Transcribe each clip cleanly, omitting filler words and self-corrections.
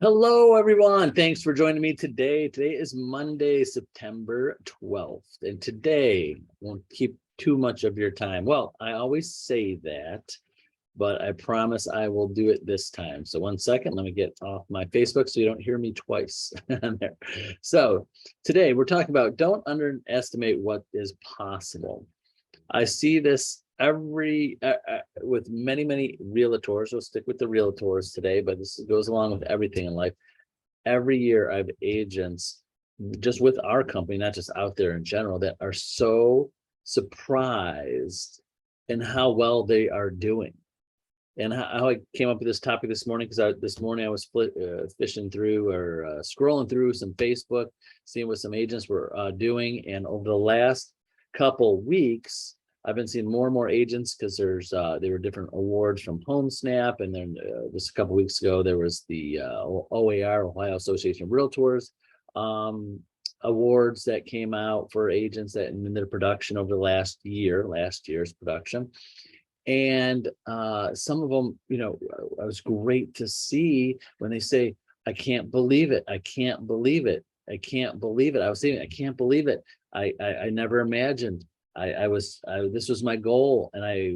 Hello, everyone. Thanks for joining me today. Today is Monday, September 12th, and today won't keep too much of your time. Well, I always say that, but I promise I will do it this time. So 1 second, let me get off my Facebook so you don't hear me twice on there. So today we're talking about don't underestimate what is possible. I see this every with many realtors. We'll stick with the realtors today, but this goes along with everything in life. Every year I have agents just with our company, not just out there in general, that are so surprised in how well they are doing. And how I came up with this topic this morning, because this morning I was fishing through or scrolling through some Facebook, seeing what some agents were doing. And over the last couple weeks, I've been seeing more and more agents, because there were different awards from HomeSnap, and then just a couple weeks ago there was the OAR, Ohio Association of Realtors, awards that came out for agents that in their production over the last year's production. And some of them, it was great to see when they say, I can't believe it. I can't believe it. I can't believe it. I was saying, I can't believe it. I never imagined. This was my goal, and I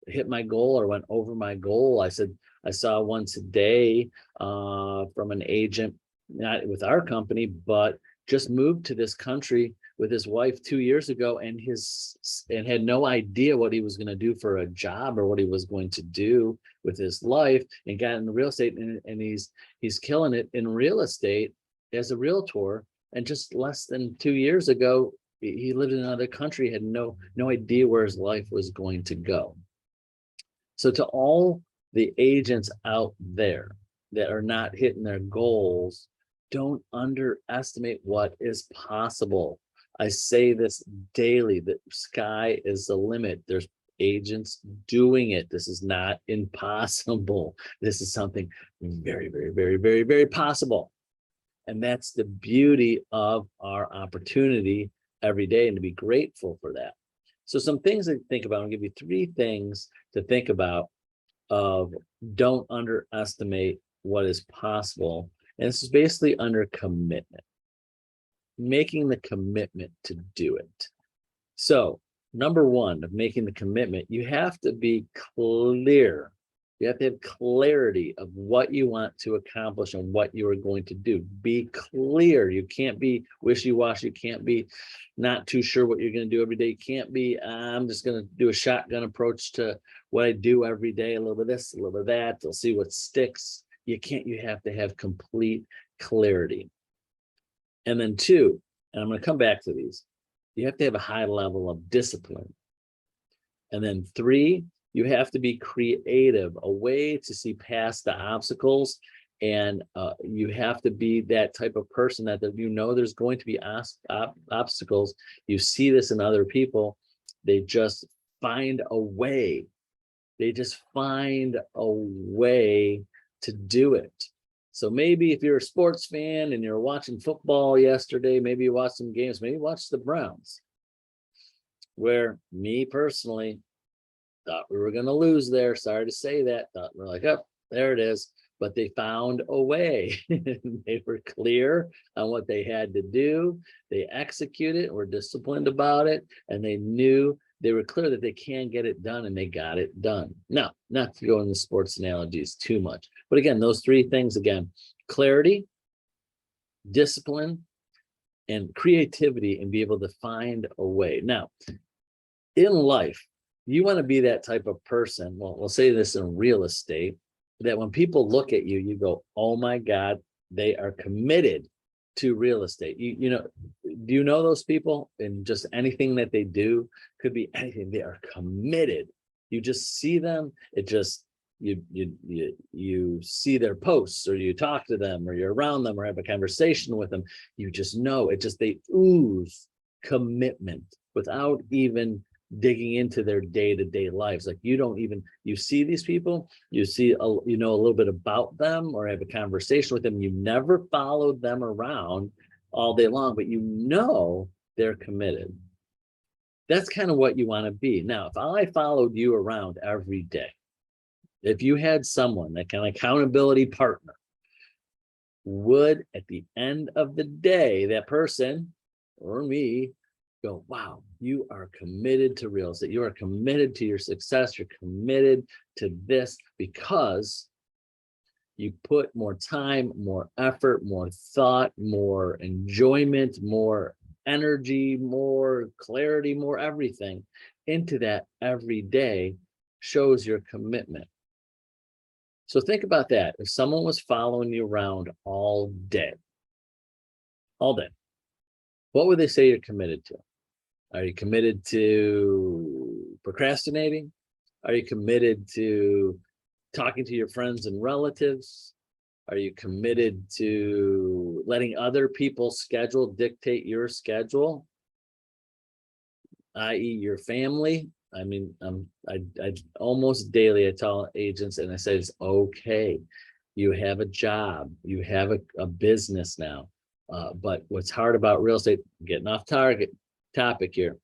hit my goal or went over my goal. I said, I saw one today from an agent, not with our company, but just moved to this country with his wife 2 years ago, and had no idea what he was going to do for a job or what he was going to do with his life, and got into real estate, and he's killing it in real estate as a realtor. And just less than 2 years ago, he lived in another country, had no idea where his life was going to go. So to all the agents out there that are not hitting their goals, don't underestimate what is possible. I say this daily, that sky is the limit. There's agents doing it. This is not impossible. This is something very possible. And that's the beauty of our opportunity every day, and to be grateful for that. So some things to think about. I'll give you 3 things to think about of don't underestimate what is possible. And this is basically under commitment, making the commitment to do it. So number 1 of making the commitment, you have to be clear. You have to have clarity of what you want to accomplish and what you are going to do. Be clear. You can't be wishy-washy. You can't be not too sure what you're going to do every day. You can't be, I'm just going to do a shotgun approach to what I do every day. A little bit of this, a little bit of that. They'll see what sticks. You have to have complete clarity. And then 2, and I'm going to come back to these, you have to have a high level of discipline. And then 3, you have to be creative, a way to see past the obstacles. And you have to be that type of person that there's going to be obstacles. You see this in other people. They just find a way. They just find a way to do it. So maybe if you're a sports fan and you're watching football yesterday, maybe you watched some games, maybe you watched the Browns, where me personally thought we were going to lose there. Sorry to say that. Thought we're like, oh, there it is. But they found a way. They were clear on what they had to do. They executed, were disciplined about it, and they knew, they were clear that they can get it done, and they got it done. Now, not to go into sports analogies too much, but again, those 3 things again: clarity, discipline, and creativity, and be able to find a way. Now, in life, you want to be that type of person. Well, we'll say this in real estate, that when people look at you, you go, oh my God, they are committed to real estate. Do you know those people? And just anything that they do, could be anything. They are committed. You just see them. It just, you see their posts, or you talk to them, or you're around them, or have a conversation with them. You just know it. Just, they ooze commitment without even digging into their day-to-day lives. Like, you see these people, you see a little bit about them, or have a conversation with them. You never followed them around all day long, but they're committed. That's kind of what you want to be. Now, if I followed you around every day, If you had someone, that kind of accountability partner, would at the end of the day, that person or me go, wow, you are committed to real estate. You are committed to your success. You're committed to this because you put more time, more effort, more thought, more enjoyment, more energy, more clarity, more everything into that every day, shows your commitment. So think about that. If someone was following you around all day, what would they say you're committed to? Are you committed to procrastinating? Are you committed to talking to your friends and relatives? Are you committed to letting other people's schedule dictate your schedule, i.e. your family? I mean, I almost daily, I tell agents and I say, it's okay. You have a job, you have a business now. But what's hard about real estate, getting off topic here.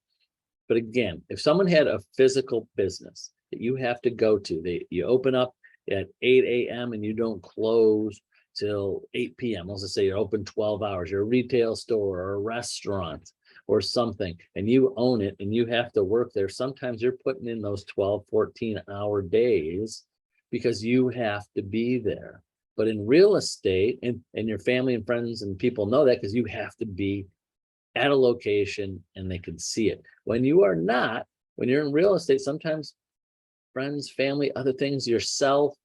But again, if someone had a physical business that you have to go to, you open up at 8 a.m. and you don't close till 8 p.m. Let's just say you're open 12 hours, you're a retail store or a restaurant or something, and you own it and you have to work there. Sometimes you're putting in those 12, 14-hour days because you have to be there. But in real estate, and your family and friends and people know that because you have to be at a location and they can see it. When you are not, when you're in real estate, sometimes friends, family, other things, yourself,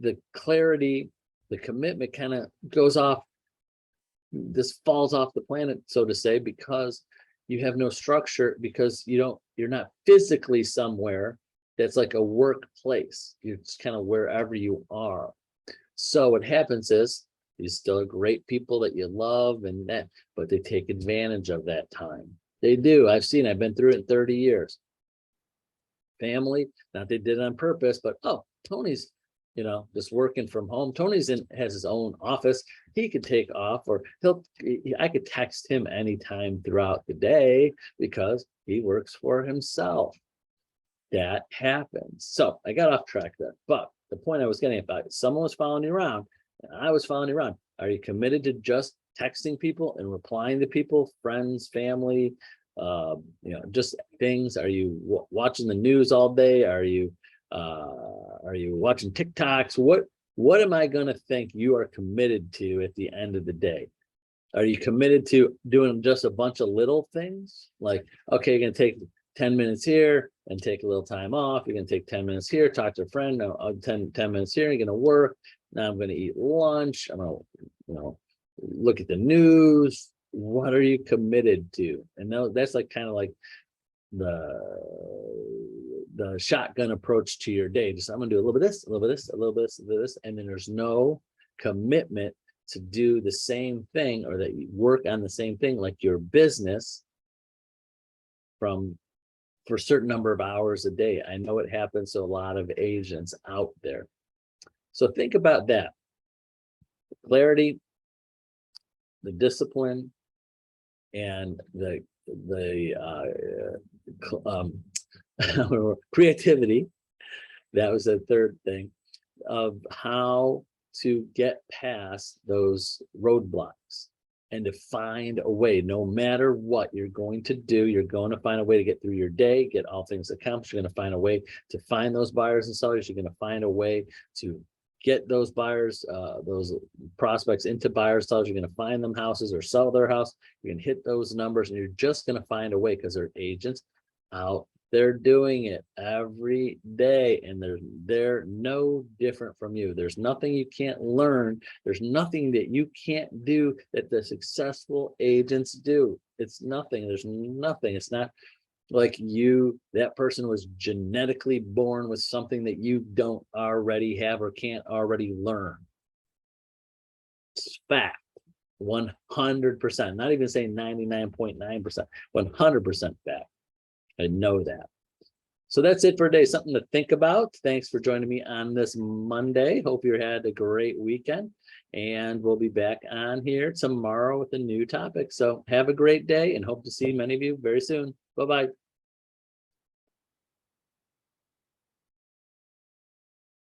the clarity, the commitment kind of goes off. This falls off the planet, so to say, because you have no structure, because you're not physically somewhere that's like a workplace. You're just kind of wherever you are. So what happens is, these still are great people that you love and that, but they take advantage of that time. They do. I've been through it in 30 years. Family, not they did it on purpose, but oh, Tony's, just working from home. Tony's has his own office. He could take off, or I could text him anytime throughout the day because he works for himself. That happens. So I got off track there, but the point I was getting about, someone was following you around and I was following you around. Are you committed to just texting people and replying to people, friends, family, just things? Are you watching the news all day? Are you watching TikToks? What am I going to think you are committed to at the end of the day? Are you committed to doing just a bunch of little things? Like, okay, you're going to take 10 minutes here and take a little time off. You're going to take 10 minutes here, talk to a friend. No, 10 minutes here. You're going to work. Now I'm going to eat lunch. I'm going to, look at the news. What are you committed to? And that's like kind of like the shotgun approach to your day. Just I'm going to do a little bit of this, a little bit of this, a little bit of this, and then there's no commitment to do the same thing, or that you work on the same thing, like your business, for a certain number of hours a day. I know it happens to a lot of agents out there. So think about that. The clarity, the discipline, and the creativity. That was the third thing of how to get past those roadblocks and to find a way. No matter what you're going to do, you're going to find a way to get through your day, get all things accomplished. You're going to find a way to find those buyers and sellers. You're going to find a way to get those buyers, those prospects into buyers, sellers. You're going to find them houses or sell their house. You're going to hit those numbers, and you're just going to find a way because they're agents out there doing it every day, and they're no different from you. There's nothing you can't learn. There's nothing that you can't do that the successful agents do. It's nothing. There's nothing. It's not like that person was genetically born with something that you don't already have or can't already learn. It's fact. 100%. Not even saying 99.9%. 100% fact. I know that. So that's it for today. Something to think about. Thanks for joining me on this Monday. Hope you had a great weekend. And we'll be back on here tomorrow with a new topic. So have a great day and hope to see many of you very soon. Bye-bye.